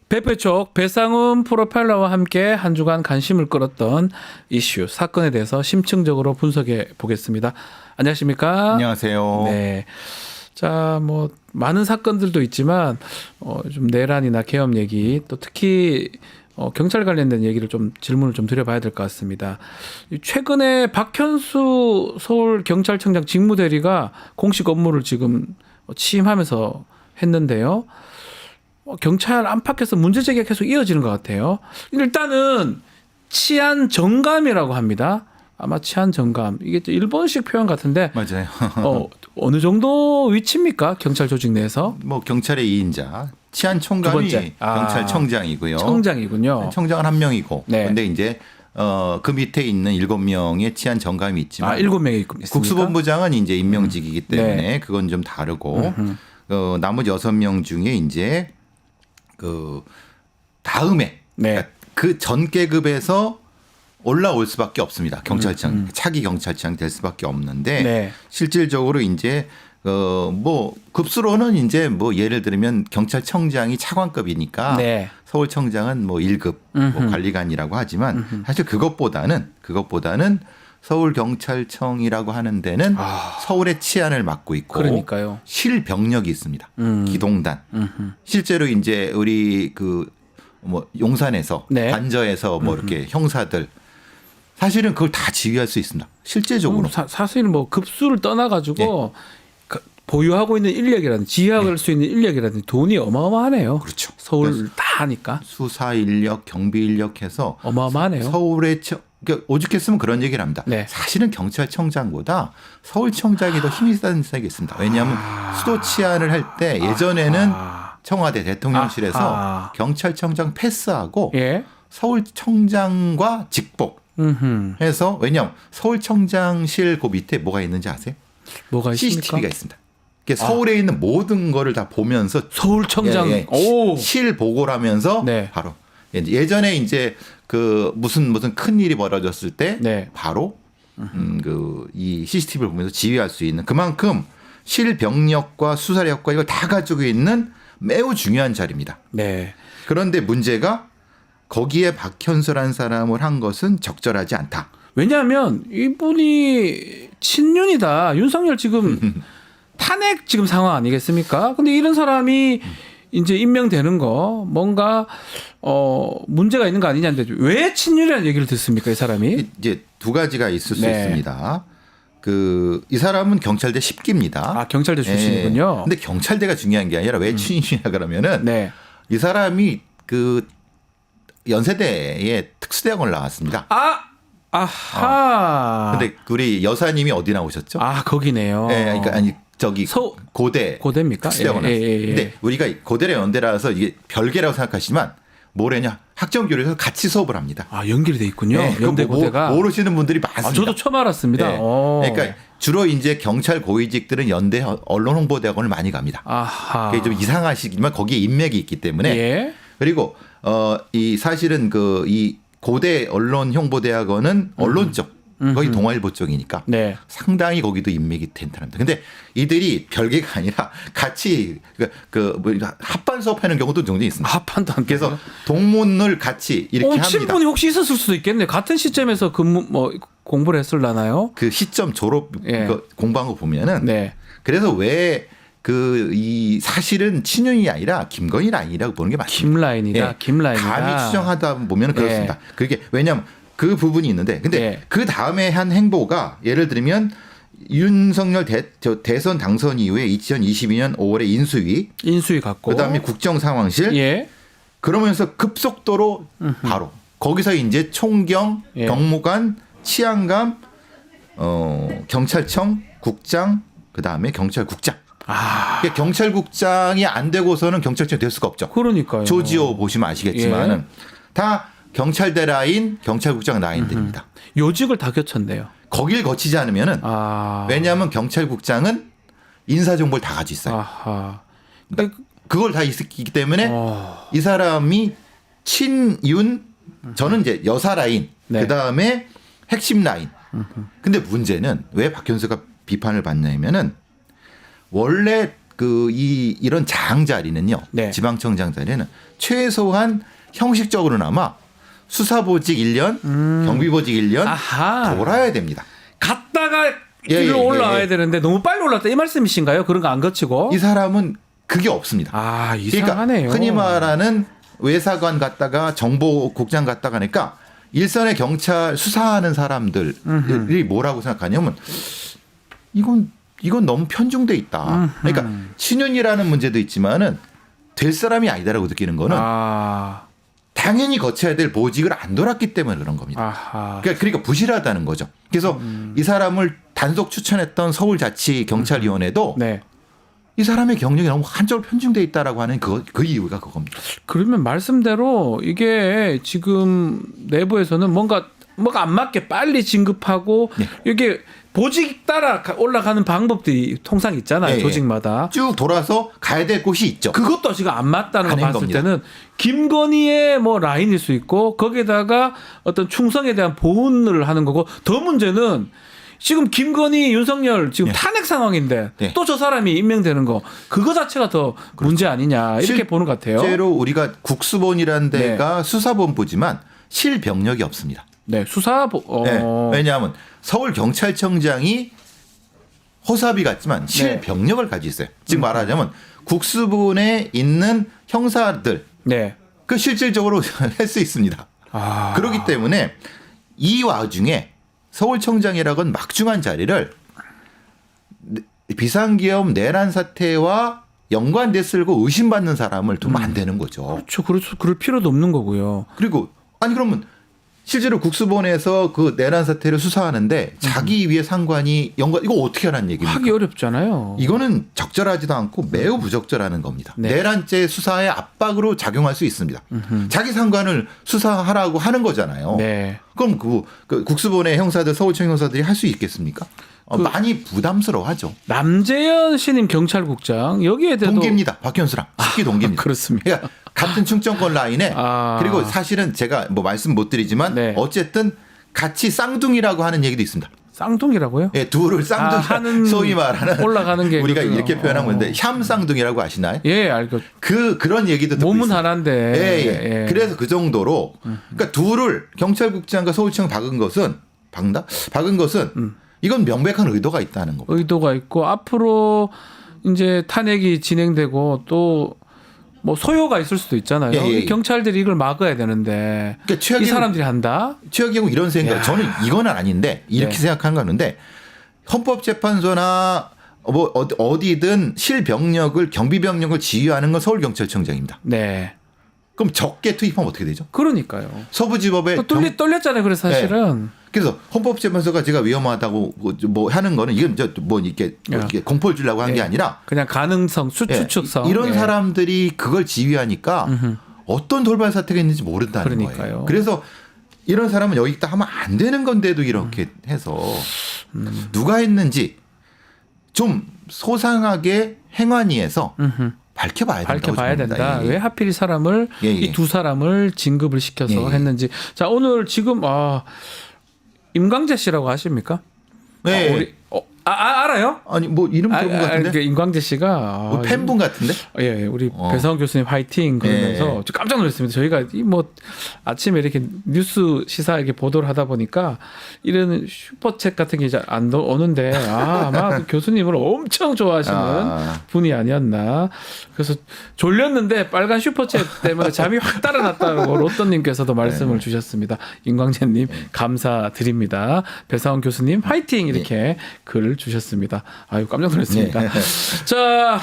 배페촉 배상훈 프로파일러와 함께 한 주간 관심을 끌었던 이슈 사건에 대해서 심층적으로 분석해 보겠습니다. 안녕하십니까? 안녕하세요. 네. 자, 뭐 많은 사건들도 있지만 좀 내란이나 계엄 얘기 또 특히 경찰 관련된 얘기를 좀 질문을 좀 드려봐야 될 것 같습니다. 최근에 박현수 서울경찰청장 직무대리가 공식 업무를 지금 취임하면서 했는데요. 경찰 안팎에서 문제 제기가 계속 이어지는 것 같아요. 일단은 치안 정감이라고 합니다. 아마 치안 정감 이게 일본식 표현 같은데 맞아요. 어느 정도 위치입니까? 경찰 조직 내에서? 뭐 경찰의 2인자 치안 총감이 경찰청장이고요. 청장이군요. 청장은 한 명이고. 네. 근데 이제 그 밑에 있는 7명의 치안 정감이 있지만 7명이 있습니까? 국수본부장은 이제 임명직이기 때문에 네. 그건 좀 다르고 나머지 6명 중에 이제 그 다음에 네. 그러니까 그 전 계급에서 올라올 수밖에 없습니다. 경찰청 차기 경찰청이 될 수밖에 없는데 네. 실질적으로 이제 뭐 급수로는 이제 뭐 예를 들면 경찰청장이 차관급이니까 네. 서울청장은 뭐 1급 뭐 관리관이라고 하지만 사실 그것보다는 서울경찰청이라고 하는 데는 서울의 치안을 맡고 있고 그러니까요. 실병력이 있습니다. 기동단. 실제로 이제 우리 그 뭐 용산에서 네. 관저에서 뭐 이렇게 형사들 사실은 그걸 다 지휘할 수 있습니다. 실제적으로. 사실 뭐 급수를 떠나가지고 보유하고 있는 인력이라든지 지휘할 수 있는 인력이라든지 돈이 어마어마하네요. 그렇죠. 서울 다 하니까. 수사 인력, 경비 인력 해서 어마어마하네요. 서울의 그러니까 오죽했으면 그런 얘기를 합니다. 네. 사실은 경찰청장보다 서울청장이 더 힘이 세다는 생각이 있습니다. 왜냐하면 수도 치안을 할 때 예전에는 청와대 대통령실에서 경찰청장 패스하고 예. 서울청장과 직복해서 왜냐하면 서울청장실 그 밑에 뭐가 있는지 아세요? 뭐가 있습니까? CCTV가 있습니다. 서울에 있는 모든 거를 다 보면서 서울청장 실 보고를 하면서 네. 바로 예전에 이제 그 무슨 큰 일이 벌어졌을 때 네. 바로 그 이 CCTV를 보면서 지휘할 수 있는 그만큼 실병력과 수사력과 이걸 다 가지고 있는 매우 중요한 자리입니다. 네. 그런데 문제가 거기에 박현수라는 사람을 한 것은 적절하지 않다. 왜냐하면 이분이 친윤이다. 윤석열 지금 탄핵 지금 상황 아니겠습니까? 근데 이런 사람이 이제 임명되는 거 뭔가 문제가 있는 거 아니냐는데 왜 친윤이라는 얘기를 듣습니까? 이 사람이? 이제 두 가지가 있을 수 네. 있습니다. 이 사람은 경찰대 10기입니다. 경찰대 출신이군요. 네. 근데 경찰대가 중요한 게 아니라 왜 친윤이냐 그러면은 네. 이 사람이 그 연세대에 특수대학원을 나왔습니다. 아하. 근데 우리 여사님이 어디 나오셨죠? 거기네요. 네, 그러니까 아니 저기 고대입니까? 특수대학원 나왔어요. 근데 우리가 고대랑 연대라서 이게 별개라고 생각하시지만 뭐래냐 학점교류에서 같이 수업을 합니다. 연결이 돼 있군요. 네, 연대 고대가. 모르시는 분들이 많습니다. 저도 처음 알았습니다. 네. 그러니까 주로 이제 경찰 고위직들은 연대 언론홍보대학원을 많이 갑니다. 아하. 그게 좀 이상하시지만 거기에 인맥이 있기 때문에. 예. 그리고 이 사실은 이 고대 언론홍보대학원은 언론 쪽 거기 동아일보 쪽이니까 네. 상당히 거기도 인맥이 된답니다. 근데 이들이 별개가 아니라 같이 합반 수업하는 경우도 종종 있습니다. 합반도 안 그래서 동문을 같이 이렇게 합니다. 친분이 혹시 있었을 수도 있겠네요. 같은 시점에서 공부를 했을라나요? 그 시점 졸업 공부한 거 보면은 네. 그래서 왜 이 사실은 친윤이 아니라 김건희 라인이라고 보는 게 맞습니다. 김라인이다. 김라인이다. 감히 추정하다 보면 그렇습니다. 그게 왜냐하면 그 부분이 있는데 근데 그 다음에 한 행보가 예를 들면 윤석열 대선 당선 이후에 2022년 5월에 인수위 갖고 그다음에 국정상황실 예. 그러면서 급속도로 바로 거기서 이제 총경, 경무관, 치안감, 경찰청, 국장 그다음에 경찰국장. 경찰국장이 안 되고서는 경찰청이 될 수가 없죠. 그러니까요. 조지호 보시면 아시겠지만은 다 경찰대 라인, 경찰국장 라인들입니다. 요직을 다 겨쳤네요. 거길 거치지 않으면은 왜냐하면 경찰국장은 인사정보를 다 가지고 있어요. 그러니까 그걸 다 있기 때문에 이 사람이 친윤 저는 이제 여사 라인 그다음에 핵심 라인. 근데 문제는 왜 박현수가 비판을 받냐면은 원래 이런 장 자리는요. 네. 지방청장 자리는 최소한 형식적으로나마 수사보직 1년, 경비보직 1년 아하. 돌아야 됩니다. 갔다가 길로 올라와야 되는데 너무 빨리 올랐다 이 말씀이신가요? 그런 거 안 거치고? 이 사람은 그게 없습니다. 아, 이상하네요. 그러니까 흔히 말하는 외사관 갔다가 정보국장 갔다가 하니까 일선의 경찰 수사하는 사람들이 뭐라고 생각하냐면 이건 너무 편중돼 있다. 그러니까 신윤이라는 문제도 있지만은 될 사람이 아니다라고 느끼는 거는 당연히 거쳐야 될 보직을 안 돌았기 때문에 그런 겁니다. 그러니까 부실하다는 거죠. 그래서 이 사람을 단속 추천했던 서울자치경찰위원회도 네. 이 사람의 경력이 너무 한쪽으로 편중돼 있다라고 하는 그 이유가 그겁니다. 그러면 말씀대로 이게 지금 내부에서는 뭔가 안 맞게 빨리 진급하고 네. 이게 보직 따라 올라가는 방법들이 통상 있잖아요. 네. 조직마다. 쭉 돌아서 가야 될 곳이 있죠. 그것도 지금 안 맞다는 거 봤을 겁니다. 때는 김건희의 뭐 라인일 수 있고 거기에다가 어떤 충성에 대한 보훈을 하는 거고 더 문제는 지금 김건희, 윤석열 지금 탄핵 상황인데 또 저 사람이 임명되는 거 그거 자체가 더 문제 아니냐 이렇게 보는 것 같아요. 실제로 우리가 국수본이라는 데가 수사본부지만 실병력이 없습니다. 네, 왜냐하면 서울경찰청장이 허수아비 같지만 실병력을 가지고 있어요. 즉 말하자면 국수본에 있는 형사들 그 실질적으로 할 수 있습니다. 그렇기 때문에 이 와중에 서울청장이라고는 막중한 자리를 비상기업 내란 사태와 연관됐을 거 의심받는 사람을 두면 안 되는 거죠. 그렇죠. 그럴 필요도 없는 거고요. 그리고 그러면 실제로 국수본에서 그 내란 사태를 수사하는데 자기 위에 상관이 이거 어떻게 하라는 얘기입니까? 하기 어렵잖아요. 이거는 적절하지도 않고 매우 부적절하는 겁니다. 내란죄 수사의 압박으로 작용할 수 있습니다. 자기 상관을 수사하라고 하는 거잖아요. 그럼 그 국수본의 형사들, 서울청 형사들이 할 수 있겠습니까? 많이 부담스러워하죠. 남재현 신임 경찰국장 여기에 대해서 동기입니다. 박현수랑 식기 동기입니다. 그렇습니다. 그러니까 같은 충청권 라인에 그리고 사실은 제가 뭐 말씀 못 드리지만 어쨌든 같이 쌍둥이라고 하는 얘기도 있습니다. 쌍둥이라고요? 예, 둘을 쌍둥이 소위 말하는 올라가는 게 우리가 이렇게 표현한 건데 샴 쌍둥이라고 아시나요? 예, 알고. 그런 얘기도 듣고 몸은 있습니다. 하나인데. 그래서 그 정도로 그러니까 둘을 경찰국장과 서울청 박은 것은 이건 명백한 의도가 있다는 겁니다. 의도가 있고 앞으로 이제 탄핵이 진행되고 또 뭐 소요가 있을 수도 있잖아요. 경찰들이 이걸 막아야 되는데 그러니까 이 사람들이 한다. 최악이고 이런 생각. 저는 이건 아닌데 이렇게 생각하는 거는데 헌법재판소나 뭐 어디든 실병력을 경비병력을 지휘하는 건 서울경찰청장입니다. 그럼 적게 투입하면 어떻게 되죠? 그러니까요. 서부지법에 떨렸잖아요. 그래서 사실은. 그래서 헌법재판소가 제가 위험하다고 뭐 하는 거는 이건 뭐 이렇게 공포를 주려고 한 게 아니라 그냥 가능성, 추측성 이런 사람들이 그걸 지휘하니까 어떤 돌발 사태가 있는지 모른다는 거예요. 그래서 이런 사람은 여기 있다 하면 안 되는 건데도 이렇게 해서 누가 했는지 좀 소상하게 행안위에서 밝혀봐야 된다. 왜 하필 이 사람을 이 두 사람을 진급을 시켜서 했는지. 자, 오늘 지금 임광재 씨라고 아십니까? 네. 알아요? 아니 뭐 이름 들어본 것 같은데. 그러니까 임광재 씨가 뭐 팬분 같은데? 예, 우리 배상훈 교수님 화이팅 그러면서 저 깜짝 놀랐습니다. 저희가 뭐 아침에 이렇게 뉴스 시사 이렇게 보도를 하다 보니까 이런 슈퍼챗 같은 게 이제 안 오는데 아마 교수님을 엄청 좋아하시는 분이 아니었나. 그래서 졸렸는데 빨간 슈퍼챗 때문에 잠이 확 달아났다고 로또님께서도 말씀을 주셨습니다. 임광재님 감사드립니다. 배상훈 교수님 화이팅 이렇게 글을 주셨습니다. 아유 깜짝 놀랐습니다. 자,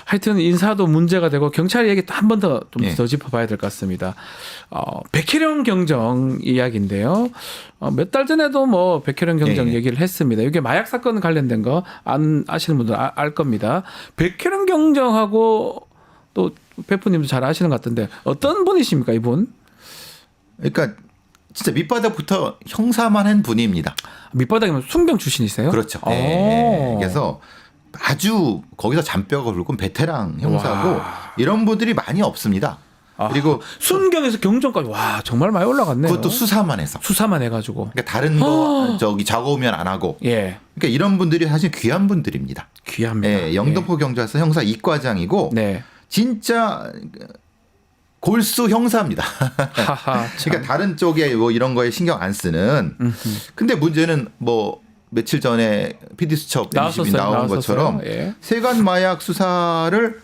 하여튼 인사도 문제가 되고 경찰 얘기 또 한 번 더 좀 더 짚어봐야 될 것 같습니다. 백혜령 경정 이야기인데요. 몇 달 전에도 뭐 백혜령 경정 얘기를 했습니다. 이게 마약 사건 관련된 거 안 아시는 분들 알 겁니다. 백혜령 경정하고 또 배프님도 잘 아시는 것 같은데 어떤 분이십니까 이분? 그러니까 진짜 밑바닥부터 형사만 한 분입니다. 밑바닥이면 순경 출신이세요? 그렇죠. 네. 그래서 아주 거기서 잔뼈가 굵은 베테랑 형사고 이런 분들이 많이 없습니다. 그리고 순경에서 경정까지 와 정말 많이 올라갔네요. 그것도 수사만 해서. 수사만 해가지고. 그러니까 다른 거 저기 작업면 안 하고. 예. 그러니까 이런 분들이 사실 귀한 분들입니다. 귀합니다. 예, 영등포 경찰서 형사 이과장이고 네. 진짜 골수 형사입니다. 하하. 그러니까 다른 쪽에 뭐 이런 거에 신경 안 쓰는. 근데 문제는 뭐 며칠 전에 PD 수첩 MCB 나온 것처럼 예. 세관 마약 수사를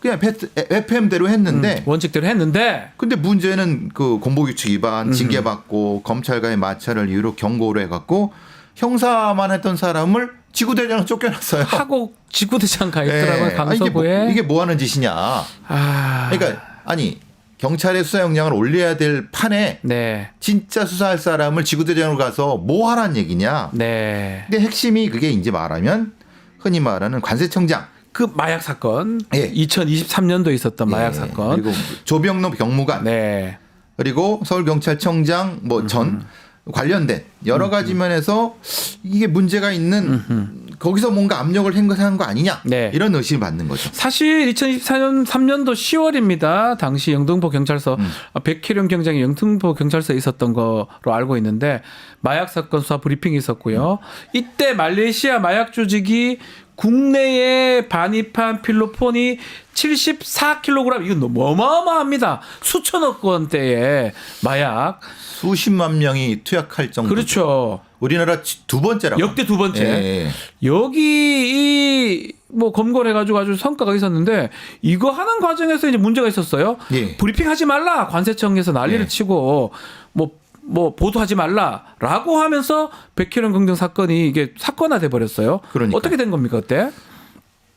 그냥 FM대로 했는데 원칙대로 했는데 근데 문제는 그 공보규칙 위반 징계받고 검찰과의 마찰을 이유로 경고를 해갖고 형사만 했던 사람을 지구대장으로 쫓겨났어요. 하고 지구대장 가 있더라고요. 네. 강서구에. 이게 뭐 하는 짓이냐. 그러니까 아니 경찰의 수사 역량을 올려야 될 판에 네. 진짜 수사할 사람을 지구대장으로 가서 뭐 하라는 얘기냐. 네. 근데 핵심이 그게 이제 말하면 흔히 말하는 관세청장. 그 마약 사건. 예. 2023년도에 있었던 마약 사건. 그리고 조병록 경무관. 네. 그리고 서울경찰청장 뭐 전 관련된 여러 가지 면에서 이게 문제가 있는 거기서 뭔가 압력을 행사한 거 아니냐. 네. 이런 의심을 받는 거죠. 사실 2024년 3년도 10월입니다. 당시 영등포 경찰서 백혜령 경장이 영등포 경찰서에 있었던 거로 알고 있는데 마약 사건 수사 브리핑이 있었고요. 이때 말레이시아 마약 조직이 국내에 반입한 필로폰이 74kg 이건 너무 어마어마합니다. 수천억 원대의 마약. 수십만 명이 투약할 정도. 그렇죠. 우리나라 두 번째라고. 역대 두 번째. 예. 여기 뭐 검거를 해가지고 아주 성과가 있었는데 이거 하는 과정에서 이제 문제가 있었어요. 예. 브리핑하지 말라. 관세청에서 난리를 예. 치고 뭐 보도하지 말라라고 하면서 백혜령 경정 사건이 이게 사건화돼 버렸어요. 그러니까. 어떻게 된 겁니까 그때?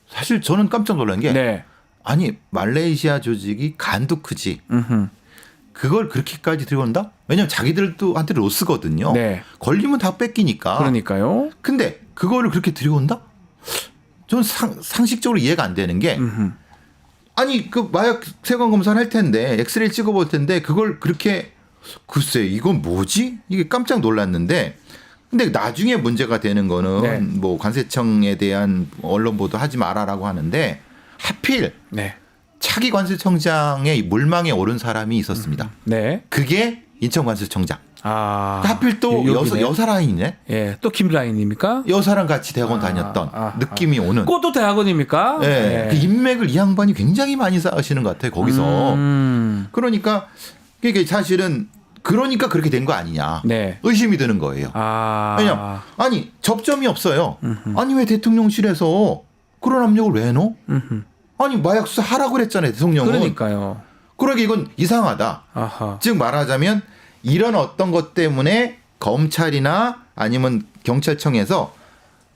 사실 저는 깜짝 놀란 게 네. 아니 말레이시아 조직이 간도 크지. 그걸 그렇게까지 들여온다? 왜냐하면 자기들도 한테 로스거든요. 네. 걸리면 다 뺏기니까. 그러니까요. 근데 그거를 그렇게 들여온다? 저는 상식적으로 이해가 안 되는 게 아니 그 마약 세관 검사를 할 텐데 엑스레이 찍어볼 텐데 그걸 그렇게 글쎄 이건 뭐지? 이게 깜짝 놀랐는데 근데 나중에 문제가 되는 거는 네. 뭐 관세청에 대한 언론 보도 하지 마라라고 하는데 하필 네. 차기 관세청장의 물망에 오른 사람이 있었습니다. 네. 그게 인천관세청장. 아. 하필 또 여사 라인이네. 예. 또 김라인입니까? 여사랑 같이 대학원 다녔던 느낌이 오는. 그것도 대학원입니까? 네. 네. 그 인맥을 이 양반이 굉장히 많이 쌓으시는 것 같아요. 거기서. 그러니까 이게 사실은 그러니까 그렇게 된 거 아니냐. 네. 의심이 드는 거예요. 왜냐면 아니 접점이 없어요. 아니 왜 대통령실에서 그런 압력을 왜 넣어? 아니 마약 수사 하라고 그랬잖아요. 대통령은. 그러니까요. 그러게 이건 이상하다. 아하. 즉 말하자면 이런 어떤 것 때문에 검찰이나 아니면 경찰청에서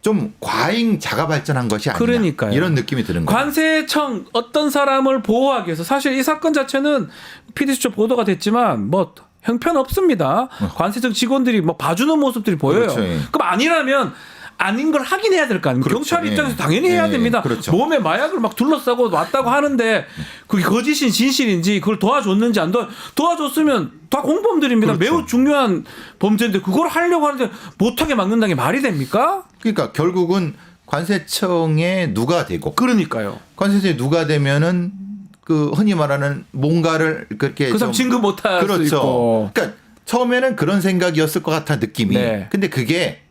좀 과잉 자가 발전한 것이 아니냐. 그러니까요. 이런 느낌이 드는 거예요. 관세청 어떤 사람을 보호하기 위해서 사실 이 사건 자체는 PD수첩 보도가 됐지만 뭐 형편 없습니다. 관세청 직원들이 뭐 봐주는 모습들이 보여요. 그렇죠. 그럼 아니라면 아닌 걸 하긴 해야 될 거 아닙니까? 그렇죠. 경찰 입장에서 당연히 해야 됩니다. 그렇죠. 몸에 마약을 막 둘러싸고 왔다고 하는데 그게 거짓인 진실인지 그걸 도와줬는지 안 도와줬으면 다 공범들입니다. 그렇죠. 매우 중요한 범죄인데 그걸 하려고 하는데 못하게 막는다는 게 말이 됩니까? 그러니까 결국은 관세청에 누가 되고 그러니까요. 관세청에 누가 되면은 그 흔히 말하는 뭔가를 그렇게 그 사람 진급 못할 수 그렇죠. 있고. 그러니까 처음에는 그런 생각이었을 것 같아 느낌이. 네. 근데 그게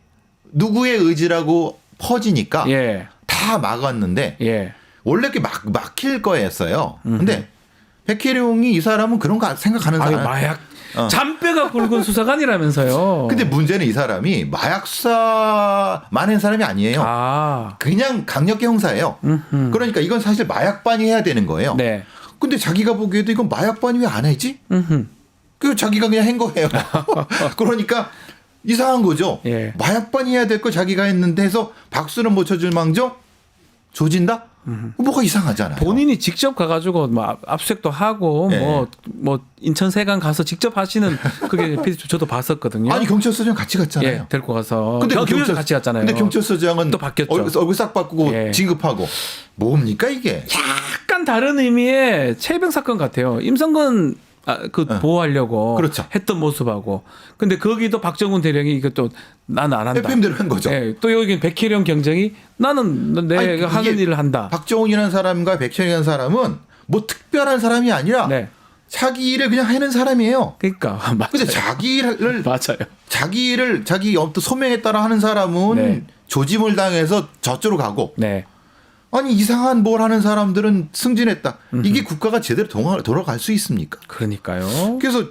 누구의 의지라고 퍼지니까 예. 다 막았는데 예. 원래 이렇게 막힐 거였어요. 근데 백혜룡이 이 사람은 그런 거 생각하는 아유, 사람. 마약 잔뼈가 굵은 수사관이라면서요. 근데 문제는 이 사람이 마약 수사만 한 사람이 아니에요. 아. 그냥 강력계 형사예요. 그러니까 이건 사실 마약반이 해야 되는 거예요. 네. 근데 자기가 보기에도 이건 마약반이 왜 안 하지? 그 자기가 그냥 한 거예요. 그러니까 이상한 거죠. 예. 마약반이 해야 될 거 자기가 했는데 해서 박수는 못 쳐줄 망정 조진다? 뭐가 이상하잖아요. 본인이 직접 가가지고 뭐 압수수색도 하고 예. 뭐 인천 세관 가서 직접 하시는 그게 저도 봤었거든요. 아니 경찰서장 같이 갔잖아요. 예, 데리고 가서. 근데 경찰 같이 갔잖아요. 근데 경찰서장은 또 바뀌었죠. 얼굴 싹 바꾸고 예. 진급하고 뭡니까 이게? 약간 다른 의미의 최병 사건 같아요. 임성근 보호하려고 그렇죠. 했던 모습하고. 근데 거기도 박정훈 대령이 이것도 나는 안 한다. FM대로 한 거죠. 예, 또 여기 백혜령 경정이 나는 내가 아니, 하는 이게 일을 한다. 박정훈이라는 사람과 백현이라는 사람은 뭐 특별한 사람이 아니라 네. 자기 일을 그냥 하는 사람이에요. 그러니까 맞아요. 근데 자기 일을 맞아요. 자기 어떤 소명에 따라 하는 사람은 네. 조짐을 당해서 저쪽으로 가고 네. 아니 이상한 뭘 하는 사람들은 승진했다. 이게 국가가 제대로 돌아갈 수 있습니까? 그러니까요. 그래서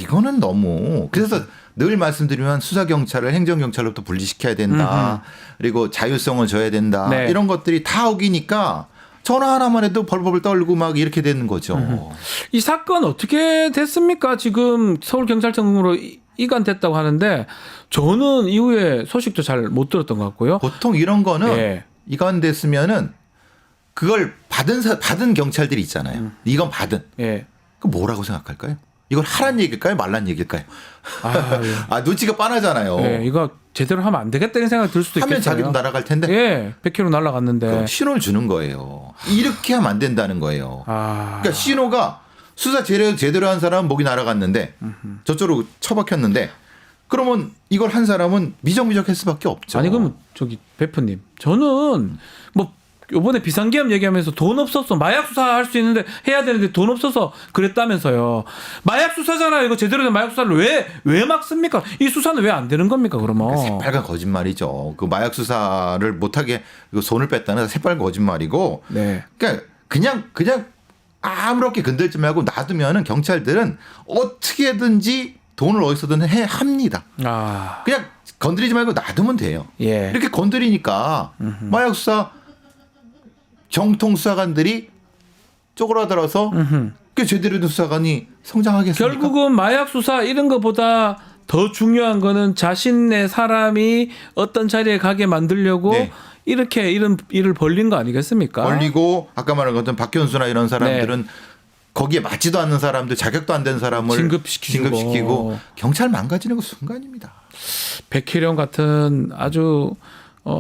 이거는 너무 그래서 늘 말씀드리면 수사 경찰을 행정 경찰로부터 분리시켜야 된다. 그리고 자율성을 줘야 된다. 네. 이런 것들이 다 어기니까 전화 하나만 해도 벌벌 떨고 막 이렇게 되는 거죠. 이 사건 어떻게 됐습니까? 지금 서울경찰청으로 이관됐다고 하는데 저는 이후에 소식도 잘 못 들었던 것 같고요. 보통 이런 거는 예. 이관됐으면은 그걸 받은 경찰들이 있잖아요. 이건 받은. 예. 그 뭐라고 생각할까요? 이걸 하란 얘기일까요? 말란 얘기일까요? 예. 눈치가 빤하잖아요. 예, 이거 제대로 하면 안 되겠다는 생각이 들 수도 있겠어요. 하면 자기도 날아갈 텐데. 예, 100km 날아갔는데. 그럼 신호를 주는 거예요. 이렇게 하면 안 된다는 거예요. 그러니까 신호가 수사 제대로 한 사람은 목이 날아갔는데 저쪽으로 처박혔는데 그러면 이걸 한 사람은 미적미적할 수밖에 없죠. 아니 그러면 저기 베프님, 저는 뭐 이번에 비상계엄 얘기하면서 돈 없어서 마약 수사할 수 있는데 해야 되는데 돈 없어서 그랬다면서요. 마약 수사잖아요. 이거 제대로 된 마약 수사를 왜 막습니까? 이 수사는 왜 안 되는 겁니까? 그러면 새빨간 거짓말이죠. 그 마약 수사를 못하게 손을 뺐다는 새빨간 거짓말이고. 네. 그러니까 그냥 아무렇게 건들지 말고 놔두면은 경찰들은 어떻게든지 돈을 어디서든 합니다. 그냥 건드리지 말고 놔두면 돼요. 예. 이렇게 건드리니까 마약 수사 정통 수사관들이 쪼그라들어서 그 제대로 된 수사관이 성장하겠습니까? 결국은 마약 수사 이런 것보다 더 중요한 거는 자신의 사람이 어떤 자리에 가게 만들려고 네. 이렇게 이런 일을 벌린 거 아니겠습니까? 벌리고 아까 말한 것처럼 박현수나 이런 사람들은 네. 거기에 맞지도 않는 사람들, 자격도 안 된 사람을 진급시키고 경찰 망가지는 거 순간입니다. 백희령 같은 아주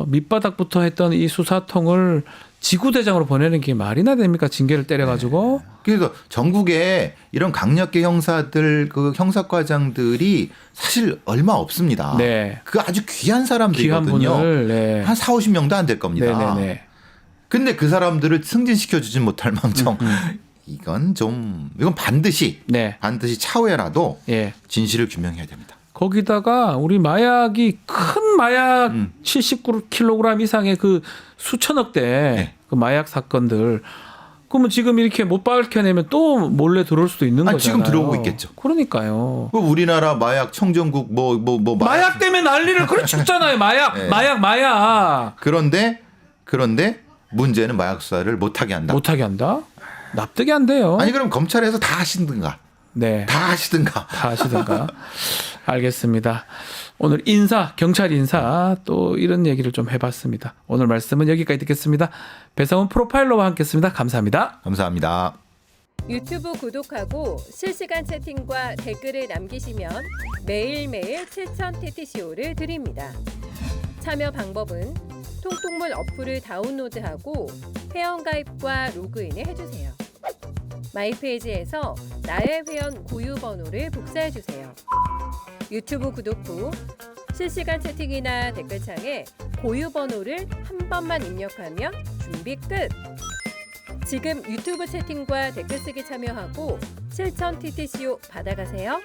밑바닥부터 했던 이 수사통을 지구대장으로 보내는 게 말이나 됩니까? 징계를 때려가지고. 그래서 전국에 이런 강력계 형사들, 그 형사과장들이 사실 얼마 없습니다. 네. 그 아주 귀한 사람들이거든요. 귀한 분을, 네. 한 4, 50명도 안 될 겁니다. 네네네. 근데 그 사람들을 승진시켜주지 못할 망정. 이건 반드시 네. 차후에라도 예. 진실을 규명해야 됩니다. 거기다가 우리 마약이 큰 마약 79kg 이상의 그 수천억 대 네. 그 마약 사건들. 그러면 지금 이렇게 못 밝혀내면 또 몰래 들어올 수도 있는 거잖아요. 지금 들어오고 있겠죠. 그러니까요. 우리나라 마약 청정국 마약 때문에 난리를 그르쳤잖아요. 마약, 네. 마약. 그런데 문제는 마약 수사를 못하게 한다. 못하게 한다? 납득이 안 돼요. 아니 그럼 검찰에서 다 하시든가. 네. 다 하시든가. 알겠습니다. 오늘 경찰 인사 또 이런 얘기를 좀 해봤습니다. 오늘 말씀은 여기까지 듣겠습니다. 배성훈 프로파일러와 함께했습니다. 감사합니다. 감사합니다. 유튜브 구독하고 실시간 채팅과 댓글을 남기시면 매일매일 7,000TTCO를 드립니다. 참여 방법은 통통물 어플을 다운로드하고 회원가입과 로그인을 해주세요. 마이페이지에서 나의 회원 고유 번호를 복사해주세요. 유튜브 구독 후 실시간 채팅이나 댓글창에 고유 번호를 한 번만 입력하면 준비 끝! 지금 유튜브 채팅과 댓글 쓰기 참여하고 7,000TTCO 받아가세요.